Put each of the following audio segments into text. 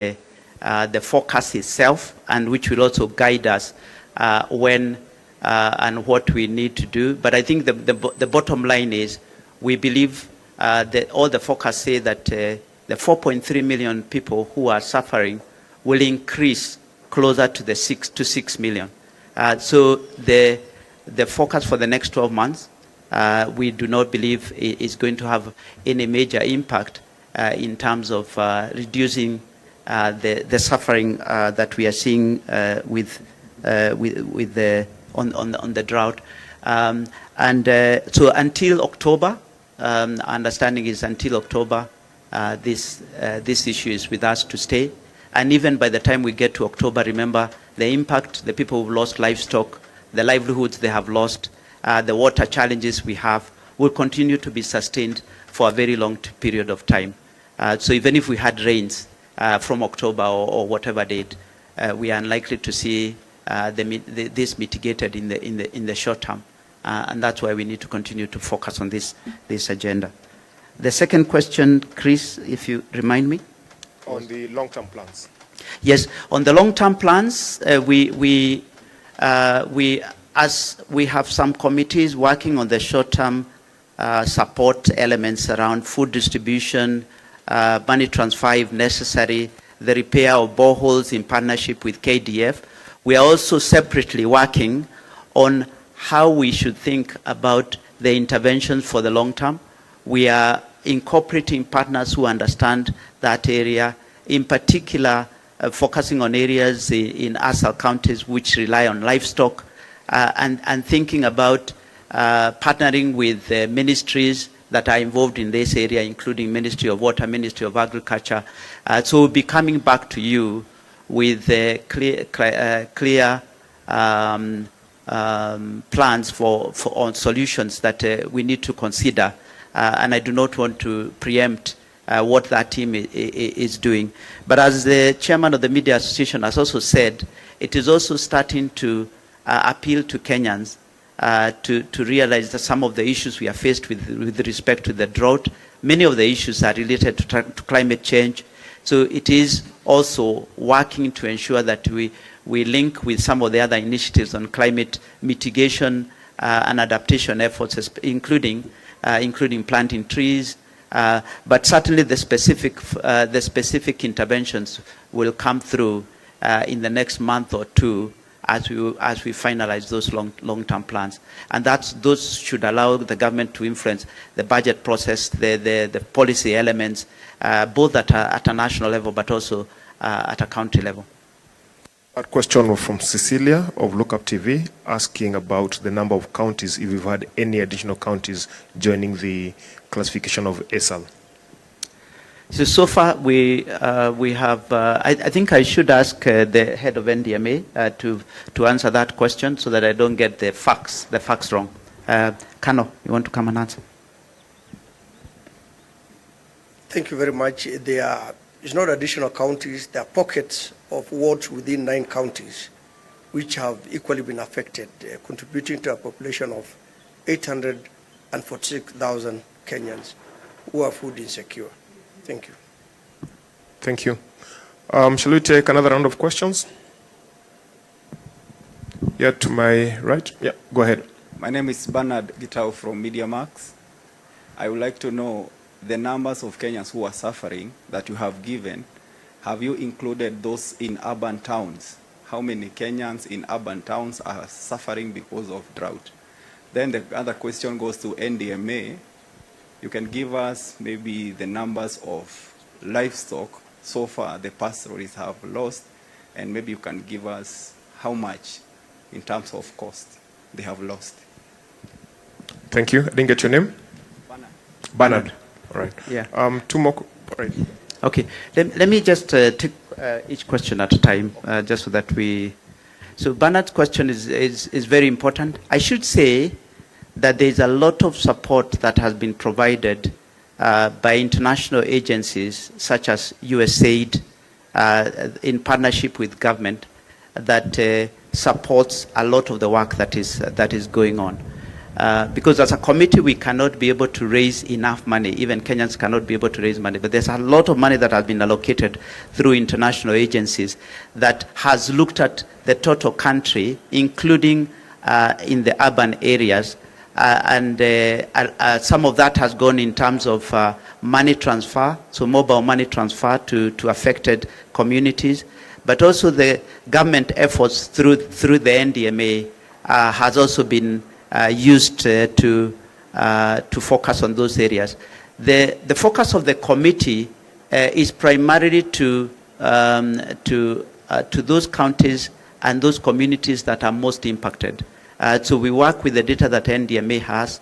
the forecast itself, and which will also guide us when and what we need to do. But I think the bottom line is we believe that all the forecasts say that the 4.3 million people who are suffering will increase closer to the 6 million. So the forecast for the next 12 months, we do not believe is going to have any major impact in terms of reducing the suffering that we are seeing with the drought. So until October, understanding is until October, this issue is with us to stay. And even by the time we get to October, remember the impact, the people who've lost livestock, the livelihoods they have lost, the water challenges we have will continue to be sustained for a very long period of time. So even if we had rains from October or whatever date, we are unlikely to see this mitigated in the short term. And that's why we need to continue to focus on this agenda. The second question, Chris, if you remind me. On the long-term plans. Yes, on the long-term plans, as we have some committees working on the short-term support elements around food distribution, money transfer if necessary, the repair of boreholes in partnership with KDF. We are also separately working on how we should think about the interventions for the long term. We are incorporating partners who understand that area, in particular focusing on areas in ASAL counties which rely on livestock, and thinking about partnering with ministries that are involved in this area, including Ministry of Water, Ministry of Agriculture. So we'll be coming back to you with clear plans on solutions that we need to consider. And I do not want to preempt what that team is doing. But as the chairman of the Media Association has also said, it is also starting to appeal to Kenyans to realize that some of the issues we are faced with respect to the drought, many of the issues are related to climate change. So it is also working to ensure that we link with some of the other initiatives on climate mitigation and adaptation efforts, including planting trees, but certainly the specific interventions will come through in the next month or two as we finalize those long-term plans, and those should allow the government to influence the budget process, the policy elements, both at a national level but also at a county level. A question from Cecilia of Lookup TV asking about the number of counties, if we've had any additional counties joining the classification of ASAL. So far we have, I think I should ask the head of NDMA to answer that question so that I don't get the facts wrong. Kano, you want to come and answer? Thank you very much. It's not additional counties, there are pockets of wards within 9 counties which have equally been affected, contributing to a population of 846,000 Kenyans who are food insecure. Thank you. Thank you. Shall we take another round of questions? Yeah, to my right. Yeah, go ahead. My name is Bernard Gitau from Media Max. I would like to know the numbers of Kenyans who are suffering that you have given. Have you included those in urban towns? How many Kenyans in urban towns are suffering because of drought? Then the other question goes to NDMA. You can give us maybe the numbers of livestock so far the pastoralists have lost, and maybe you can give us how much in terms of cost they have lost. Thank you. I didn't get your name? Bernard. All right. Yeah. 2 more. All right. Okay. Let me just take each question at a time, just so that we. So Bernard's question is very important. I should say that there is a lot of support that has been provided by international agencies such as USAID in partnership with government that supports a lot of the work that is going on. because as a committee we cannot be able to raise enough money. Even Kenyans cannot be able to raise money. But there's a lot of money that has been allocated through international agencies that has looked at the total country, including in the urban areas. Some of that has gone in terms of money transfer, so mobile money transfer to affected communities. But also the government efforts through the NDMA has also been used to focus on those areas. The focus of the committee is primarily to those counties and those communities that are most impacted. So we work with the data that NDMA has,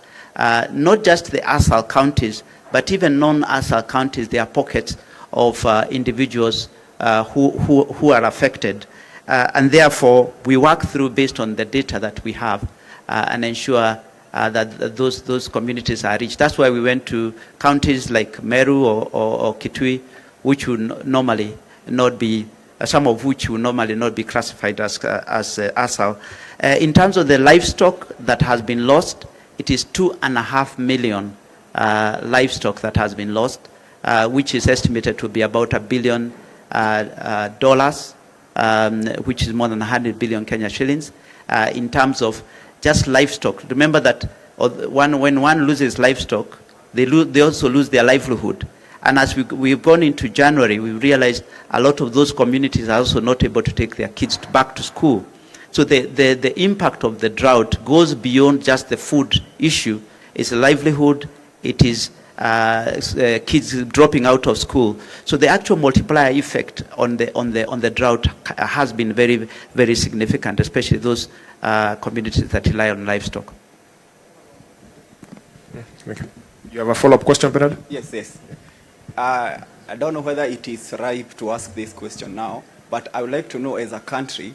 not just the ASAL counties, but even non-ASAL counties. There are pockets of individuals who are affected, and therefore we work through based on the data that we have and ensure that those communities are reached. That's why we went to counties like Meru or Kitui, which would normally not be, some of which would normally not be classified as ASAL. In terms of the livestock that has been lost, it is 2.5 million livestock that has been lost, which is estimated to be about $1 billion, which is more than 100 billion Kenya shillings. In terms of just livestock, remember that when one loses livestock, they also lose their livelihood. And as we've gone into January, we realized a lot of those communities are also not able to take their kids back to school. So the impact of the drought goes beyond just the food issue. It's a livelihood. It is kids dropping out of school. So the actual multiplier effect on the drought has been very, very significant, especially those communities that rely on livestock. Thank you. You have a follow-up question, Bernard? Yes. I don't know whether it is ripe to ask this question now, but I would like to know, as a country,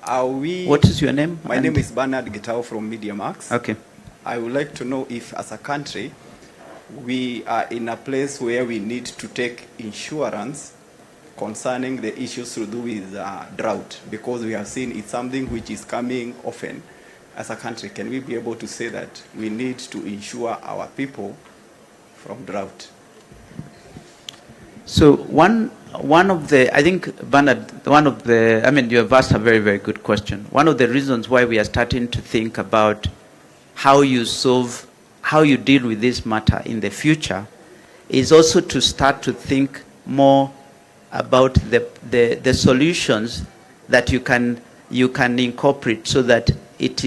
are we... What is your name? My name is Bernard Gitao from Media Max. Okay. I would like to know if, as a country, we are in a place where we need to take insurance concerning the issues to do with drought, because we have seen it's something which is coming often. As a country, can we be able to say that we need to insure our people from drought? So one of the, I think, Bernard, you have asked a very, very good question. One of the reasons why we are starting to think about how you deal with this matter in the future is also to start to think more about the solutions that you can incorporate, so that it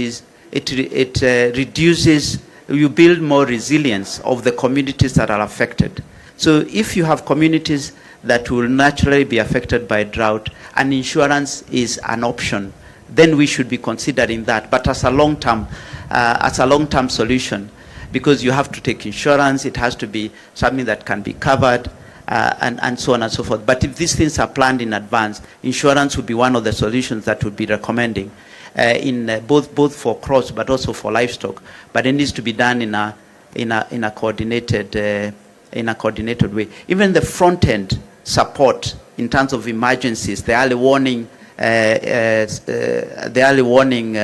reduces, you build more resilience of the communities that are affected. So if you have communities that will naturally be affected by drought, and insurance is an option, then we should be considering that, but as a long-term solution, because you have to take insurance, it has to be something that can be covered, and so on and so forth. But if these things are planned in advance, insurance would be one of the solutions that would be recommending, both for crops but also for livestock. But it needs to be done in a coordinated way. Even the front end support in terms of emergencies, the early warning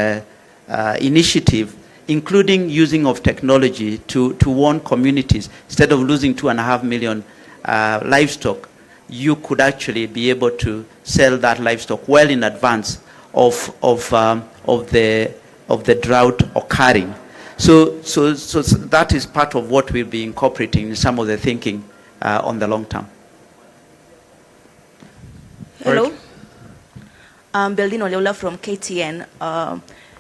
initiative, including using of technology to warn communities. Instead of losing 2.5 million livestock, you could actually be able to sell that livestock well in advance of the drought occurring. So that is part of what we'll be incorporating in some of the thinking on the long term. Hello, I'm Beldin Oleola from KTN.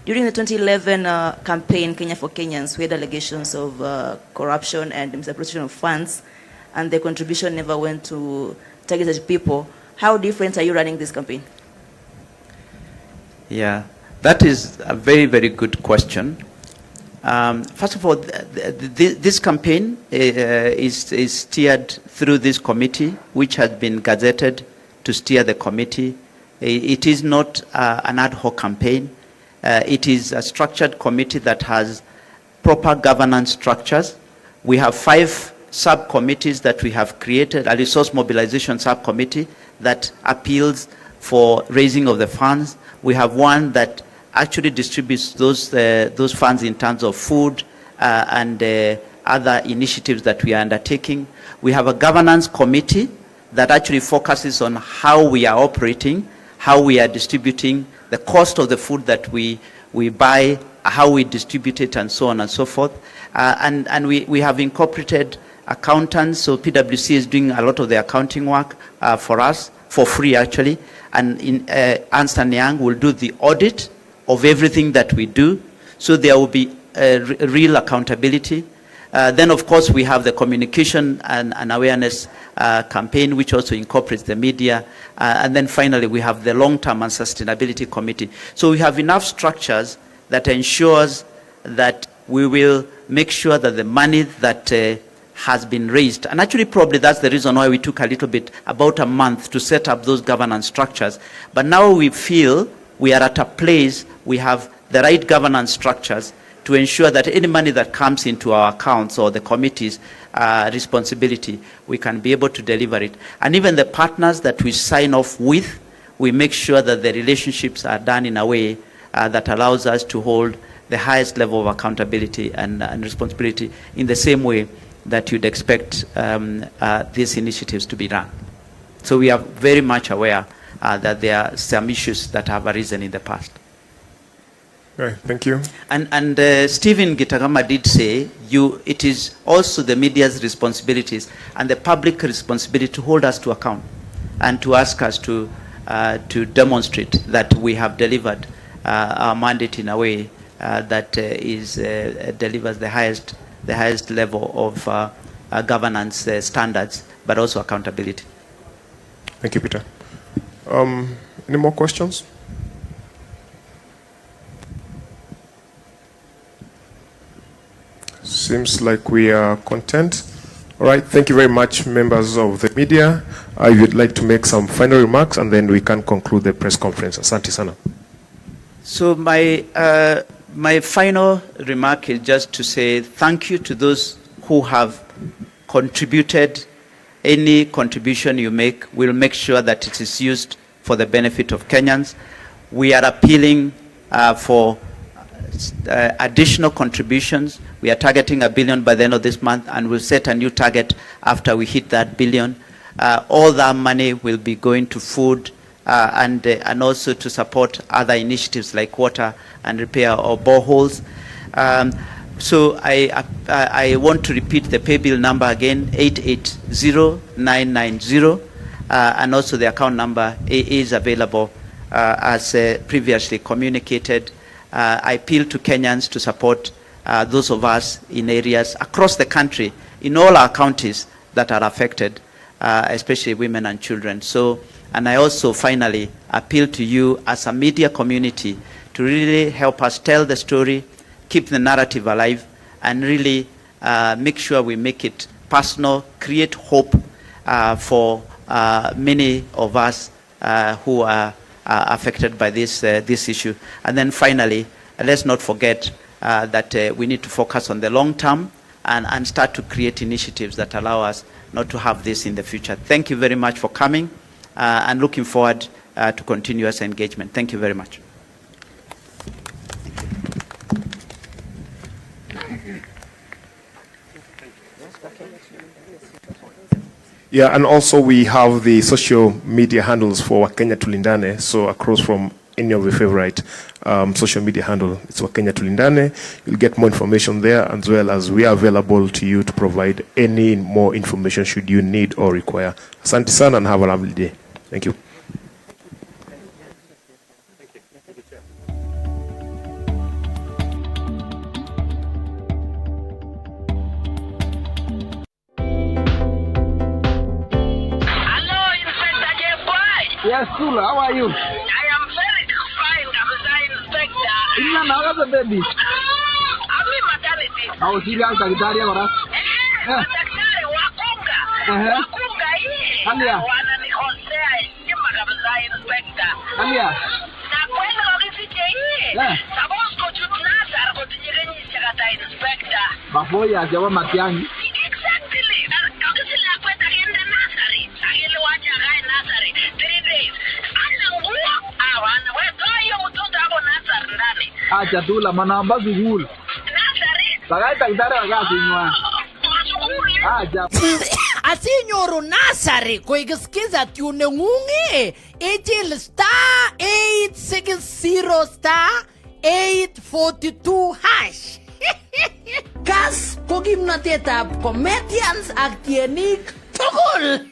During the 2011 campaign, Kenya for Kenyans, we had allegations of corruption and misappropriation of funds, and the contribution never went to targeted people. How different are you running this campaign? Yeah, that is a very, very good question. First of all, this campaign is steered through this committee, which has been gazetted to steer the committee. It is not an ad hoc campaign. It is a structured committee that has proper governance structures. We have 5 subcommittees that we have created, a resource mobilization subcommittee that appeals for raising of the funds. We have one that actually distributes those funds in terms of food and other initiatives that we are undertaking. We have a governance committee that actually focuses on how we are operating, how we are distributing, the cost of the food that we buy, how we distribute it, and so on and so forth. And we have incorporated accountants, so PwC is doing a lot of the accounting work for us, for free actually, and Ernst & Young will do the audit of everything that we do, so there will be real accountability. Then of course we have the communication and awareness campaign, which also incorporates the media, and then finally we have the long-term and sustainability committee. So we have enough structures that ensures that we will make sure that the money that has been raised, and actually probably that's the reason why we took a little bit, about a month to set up those governance structures. But now we feel we are at a place, we have the right governance structures to ensure that any money that comes into our accounts or the committee's responsibility, we can be able to deliver it. And even the partners that we sign off with, we make sure that the relationships are done in a way that allows us to hold the highest level of accountability and responsibility in the same way that you'd expect these initiatives to be run. So we are very much aware that there are some issues that have arisen in the past. Right, thank you. And Stephen Gitagama did say, it is also the media's responsibilities and the public responsibility to hold us to account and to ask us to demonstrate that we have delivered our mandate in a way that delivers the highest level of governance standards, but also accountability. Thank you, Peter. Any more questions? Seems like we are content. All right, thank you very much, members of the media. I would like to make some final remarks and then we can conclude the press conference. Asante sana. So my final remark is just to say thank you to those who have contributed. Any contribution you make, we'll make sure that it is used for the benefit of Kenyans. We are appealing for additional contributions. We are targeting $1 billion by the end of this month, and we'll set a new target after we hit that $1 billion. All that money will be going to food and also to support other initiatives like water and repair of boreholes. So I want to repeat the pay bill number again, 880990, and also the account number is available as previously communicated. I appeal to Kenyans to support those of us in areas across the country, in all our counties that are affected, especially women and children. So, and I also finally appeal to you as a media community to really help us tell the story, keep the narrative alive, and really make sure we make it personal, create hope for many of us who are affected by this issue. And then finally, let's not forget that we need to focus on the long term and start to create initiatives that allow us not to have this in the future. Thank you very much for coming and looking forward to continuous engagement. Thank you very much. Yeah, and also we have the social media handles for Wakenya Tulindane. So across from any of your favorite social media handle, it's Wakenya Tulindane. You'll get more information there, as well as we are available to you to provide any more information should you need or require. Asante sana and have a lovely day. Thank you. Yes, Sula, how are you? I am very fine, Inspector. How's the baby? I'm in maternity. How is your daktari ahora? Daktari wakunga. Wakunga hii. Alia. Wananikosea heshima kabisa, Inspector. Alia. Na kwenda wakifike hii. Sababu kuchutnasa kutujirenyisha kata Inspector. Bafoya jawa matiangi. Exactly. Wakisila kwenda kiende nasari. Agili wacha gai nasari. 3 days. Ana nguo. Awana. Wewe hiyo mtoto hapo nasari. Acha tu la manamba sukul. Nursery. Sakai daktari wa kasi nywa. Sukul. Acha. Asinyoru nasari kuikisikiza tune ngungi ichil star 860 star 842 hash. Kass ko kimnatetab comedians ak tienik tugul.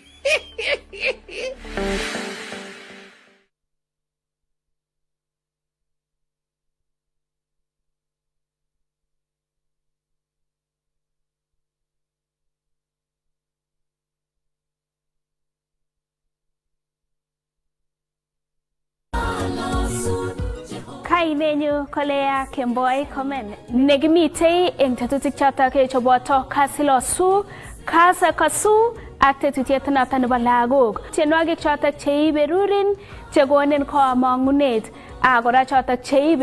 Kainenyu kolea Kemboi Komen. Negimitei eng tetutik chotok choboto kasilosu, kasakasu ak tetutiet notok nebo lagok. Tienwogik chotok cheiberurin chekonin komongunet ak kora chotok cheiberurin